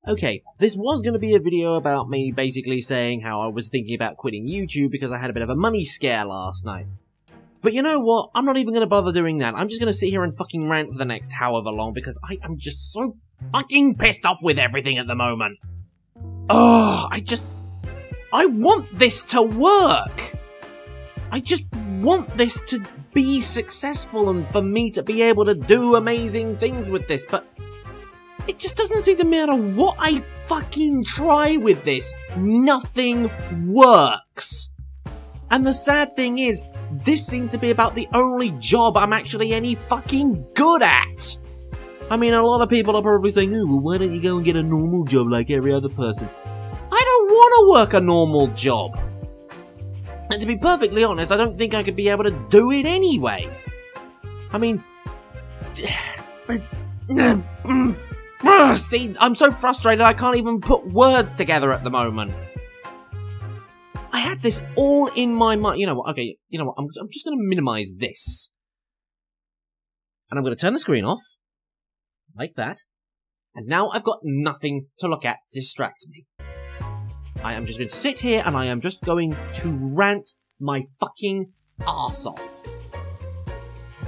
Okay, this was going to be a video about me basically saying how I was thinking about quitting YouTube because I had a bit of a money scare last night. But you know what? I'm not even going to bother doing that. I'm just going to sit here and fucking rant for the next however long because I am just so fucking pissed off with everything at the moment. Ugh, I want this to work! I just want this to be successful and for me to be able to do amazing things with this, but it just doesn't seem to matter what I fucking try with this. Nothing works. And the sad thing is, this seems to be about the only job I'm actually any fucking good at. I mean, a lot of people are probably saying, oh, well, why don't you go and get a normal job like every other person? I don't want to work a normal job. And to be perfectly honest, I don't think I could be able to do it anyway. I mean... See, I'm so frustrated I can't even put words together at the moment. I had this all in my mind. You know what? Okay, you know what? I'm just going to minimize this. And I'm going to turn the screen off. Like that. And now I've got nothing to look at to distract me. I am just going to sit here and I am just going to rant my fucking arse off.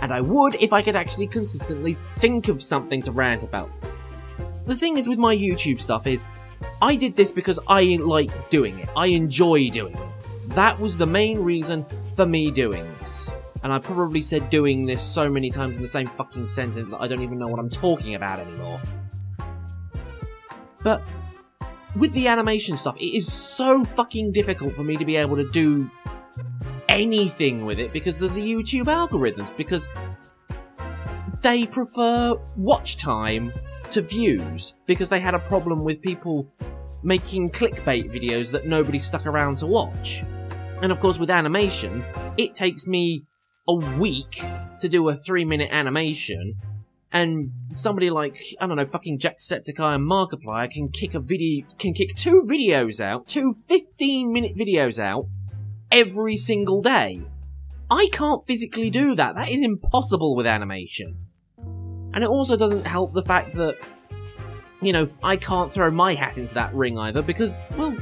And I would if I could actually consistently think of something to rant about. The thing is with my YouTube stuff is, I did this because I like doing it. I enjoy doing it. That was the main reason for me doing this. And I probably said doing this so many times in the same fucking sentence that I don't even know what I'm talking about anymore. But with the animation stuff, it is so fucking difficult for me to be able to do anything with it because of the YouTube algorithms, because they prefer watch time to views, because they had a problem with people making clickbait videos that nobody stuck around to watch. And of course with animations, it takes me a week to do a 3-minute animation, and somebody like, I don't know, fucking Jacksepticeye and Markiplier can kick 2 videos out, 2 15-minute videos out, every single day. I can't physically do that. That is impossible with animation. And it also doesn't help the fact that, you know, I can't throw my hat into that ring either because, well,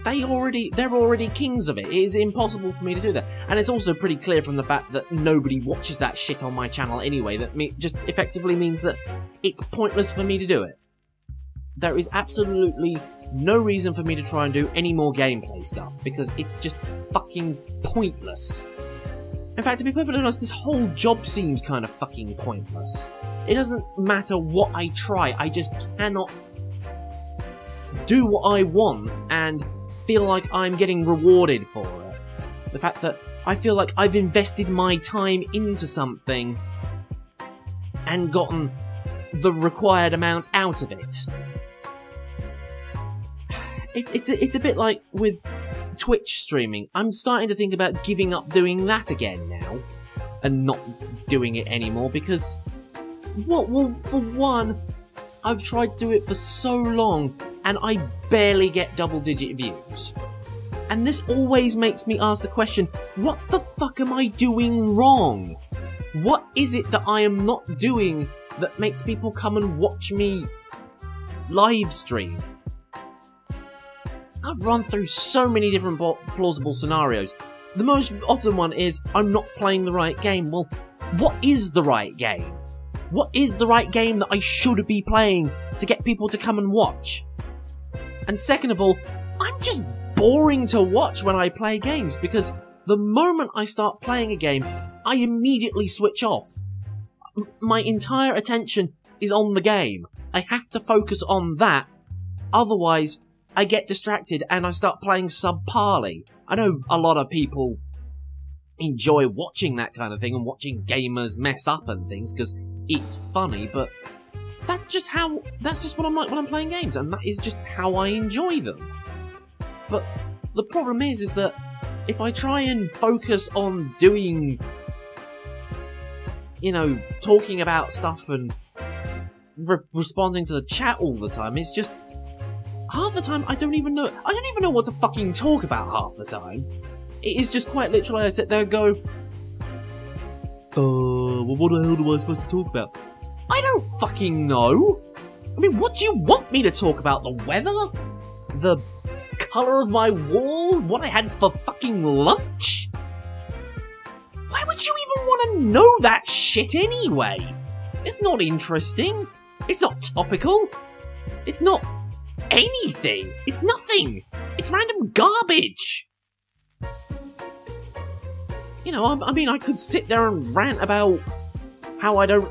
they're already kings of it. It is impossible for me to do that. And it's also pretty clear from the fact that nobody watches that shit on my channel anyway, that just effectively means that it's pointless for me to do it. There is absolutely no reason for me to try and do any more gameplay stuff because it's just fucking pointless. In fact, to be perfectly honest, this whole job seems kind of fucking pointless. It doesn't matter what I try, I just cannot do what I want and feel like I'm getting rewarded for it. The fact that I feel like I've invested my time into something and gotten the required amount out of it. It's a bit like with Twitch streaming. I'm starting to think about giving up doing that again now and not doing it anymore because, well, for one, I've tried to do it for so long and I barely get double-digit views. And this always makes me ask the question, what the fuck am I doing wrong? What is it that I am not doing that makes people come and watch me live stream? I've run through so many different plausible scenarios. The most often one is, I'm not playing the right game. Well, what is the right game? What is the right game that I should be playing to get people to come and watch? And second of all, I'm just boring to watch when I play games because the moment I start playing a game, I immediately switch off. My entire attention is on the game. I have to focus on that, otherwise I get distracted and I start playing subparly. I know a lot of people enjoy watching that kind of thing and watching gamers mess up and things because it's funny, but that's just what I'm like when I'm playing games, and that is just how I enjoy them. But the problem is that if I try and focus on doing, you know, talking about stuff and responding to the chat all the time, it's just half the time I don't even know what to fucking talk about half the time. It is just quite literally I sit there and go, well, what the hell am I supposed to talk about? I don't fucking know! I mean, what do you want me to talk about? The weather? The colour of my walls? What I had for fucking lunch? Why would you even want to know that shit anyway? It's not interesting. It's not topical. It's not anything. It's nothing. It's random garbage. You know, I mean, I could sit there and rant about how I don't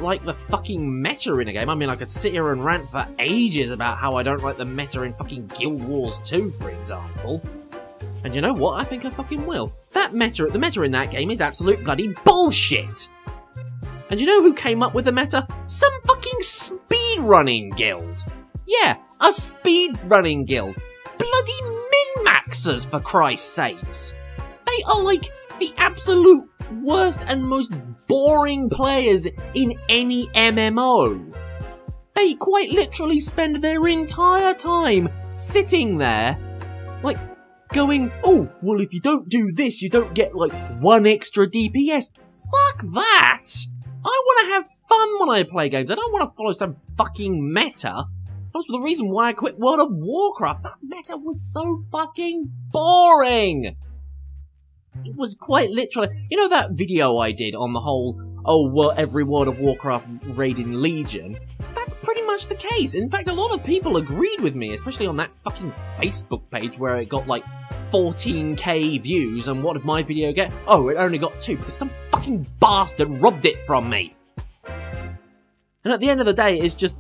like the fucking meta in a game. I mean, I could sit here and rant for ages about how I don't like the meta in fucking Guild Wars 2, for example. And you know what? I think I fucking will. The meta in that game is absolute bloody bullshit. And you know who came up with the meta? Some fucking speedrunning guild. Yeah, a speedrunning guild. Bloody min-maxers, for Christ's sakes. They are like the absolute worst and most boring players in any MMO. They quite literally spend their entire time sitting there, like, going, oh, well, if you don't do this, you don't get, like, 1 extra DPS. Fuck that! I want to have fun when I play games. I don't want to follow some fucking meta. That's the reason why I quit World of Warcraft. That meta was so fucking boring. It was quite literally... You know that video I did on the whole, oh, well, every World of Warcraft raid in Legion? That's pretty much the case. In fact, a lot of people agreed with me, especially on that fucking Facebook page where it got like 14k views, and what did my video get? Oh, it only got 2 because some fucking bastard robbed it from me. And at the end of the day, it's just...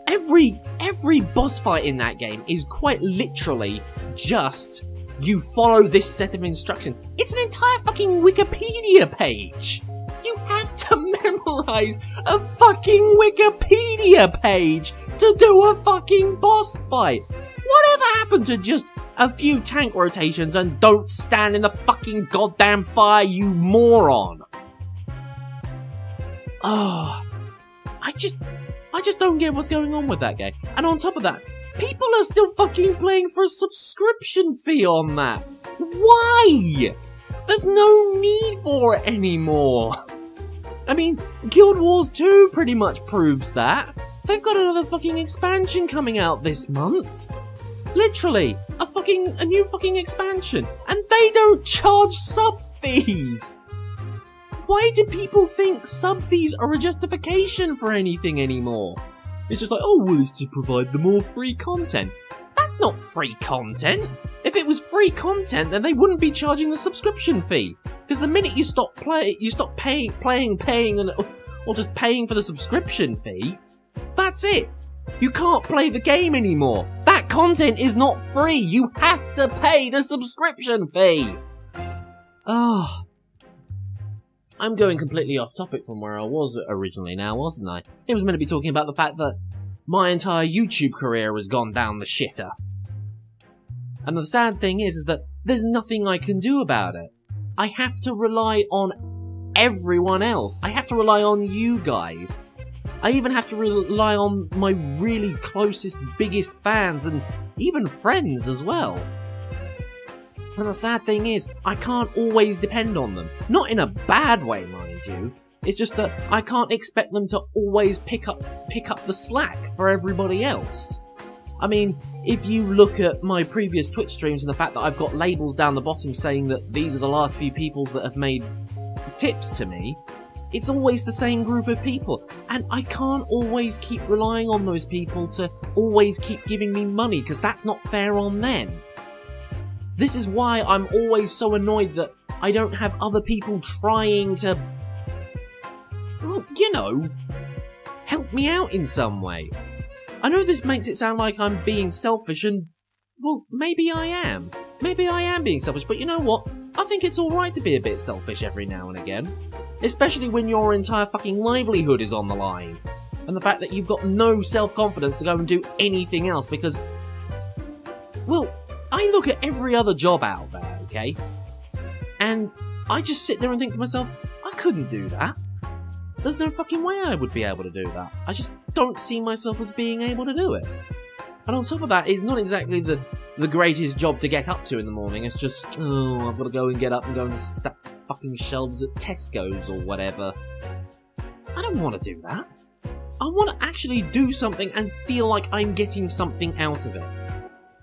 Every boss fight in that game is quite literally just... You follow this set of instructions. It's an entire fucking Wikipedia page. You have to memorize a fucking Wikipedia page to do a fucking boss fight. Whatever happened to just a few tank rotations and don't stand in the fucking goddamn fire, you moron? Oh, I just don't get what's going on with that game. And on top of that, people are still fucking playing for a subscription fee on that. Why? There's no need for it anymore. I mean, Guild Wars 2 pretty much proves that. They've got another fucking expansion coming out this month. Literally, a new fucking expansion. And they don't charge sub fees. Why do people think sub fees are a justification for anything anymore? It's just like, oh, well, it's to provide the more free content. That's not free content. If it was free content, then they wouldn't be charging the subscription fee. Because the minute you stop paying, or just paying for the subscription fee, that's it. You can't play the game anymore. That content is not free. You have to pay the subscription fee. Ah. I'm going completely off topic from where I was originally now, wasn't I? It was meant to be talking about the fact that my entire YouTube career has gone down the shitter. And the sad thing is that there's nothing I can do about it. I have to rely on everyone else. I have to rely on you guys. I even have to rely on my really closest, biggest fans and even friends as well. And the sad thing is, I can't always depend on them. Not in a bad way, mind you. It's just that I can't expect them to always pick up the slack for everybody else. I mean, if you look at my previous Twitch streams and the fact that I've got labels down the bottom saying that these are the last few people that have made tips to me, it's always the same group of people. And I can't always keep relying on those people to always keep giving me money, because that's not fair on them. This is why I'm always so annoyed that I don't have other people trying to, you know, help me out in some way. I know this makes it sound like I'm being selfish, and, well, maybe I am. Maybe I am being selfish, but you know what? I think it's alright to be a bit selfish every now and again. Especially when your entire fucking livelihood is on the line. And the fact that you've got no self-confidence to go and do anything else because, well, I look at every other job out there, okay? And I just sit there and think to myself, I couldn't do that. There's no fucking way I would be able to do that. I just don't see myself as being able to do it. And on top of that, it's not exactly the greatest job to get up to in the morning. It's just, oh, I've got to go and get up and go and stack fucking shelves at Tesco's or whatever. I don't want to do that. I want to actually do something and feel like I'm getting something out of it.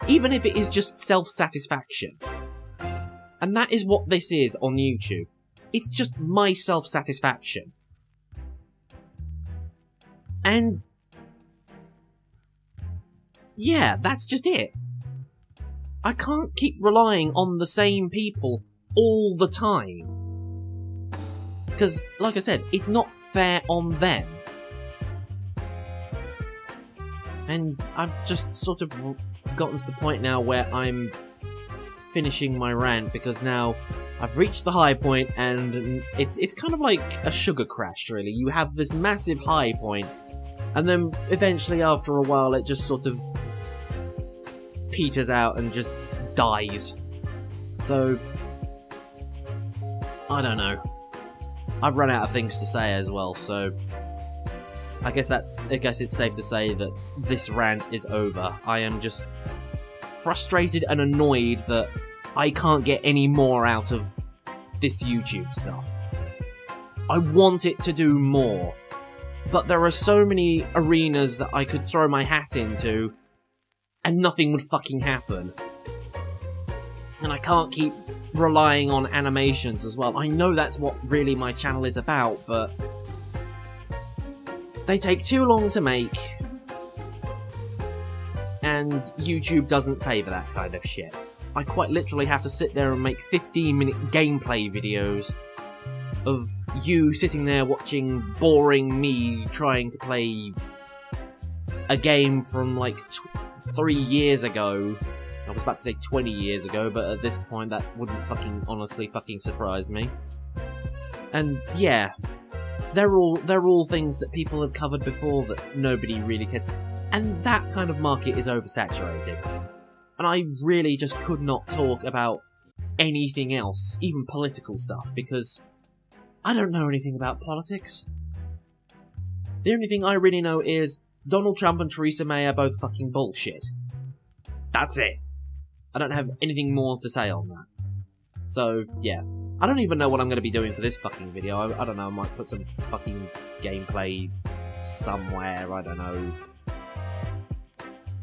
Even if it is just self-satisfaction. And that is what this is on YouTube. It's just my self-satisfaction. And yeah, that's just it. I can't keep relying on the same people all the time. Because, like I said, it's not fair on them. And I've just sort of gotten to the point now where I'm finishing my rant, because now I've reached the high point, and it's kind of like a sugar crash, really. You have this massive high point, and then eventually, after a while, it just sort of peters out and just dies. So, I don't know. I've run out of things to say as well, so I guess it's safe to say that this rant is over. I am just frustrated and annoyed that I can't get any more out of this YouTube stuff. I want it to do more, but there are so many arenas that I could throw my hat into and nothing would fucking happen. And I can't keep relying on animations as well. I know that's what really my channel is about, but they take too long to make, and YouTube doesn't favour that kind of shit. I quite literally have to sit there and make 15-minute gameplay videos of you sitting there watching boring me trying to play a game from like 3 years ago. I was about to say 20 years ago, but at this point that wouldn't honestly surprise me. And yeah, they're all things that people have covered before that nobody really cares. And that kind of market is oversaturated. And I really just could not talk about anything else, even political stuff, because I don't know anything about politics. The only thing I really know is Donald Trump and Theresa May are both fucking bullshit. That's it. I don't have anything more to say on that. So, yeah. I don't even know what I'm going to be doing for this fucking video. I don't know, I might put some fucking gameplay somewhere, I don't know.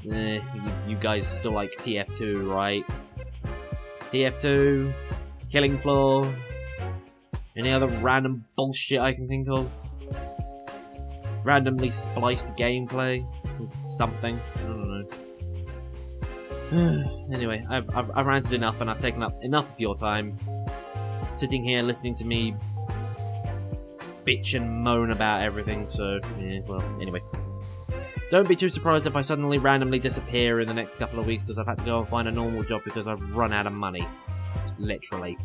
You guys still like TF2, right? TF2, Killing Floor, any other random bullshit I can think of? Randomly spliced gameplay? Something? I don't know. Anyway, I've ranted enough and I've taken up enough of your time sitting here listening to me bitch and moan about everything, so, yeah, well, anyway. Don't be too surprised if I suddenly randomly disappear in the next couple of weeks because I've had to go and find a normal job because I've run out of money. Literally.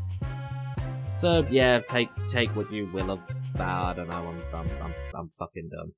So, yeah, take what you will of that. I don't know, I'm fucking done.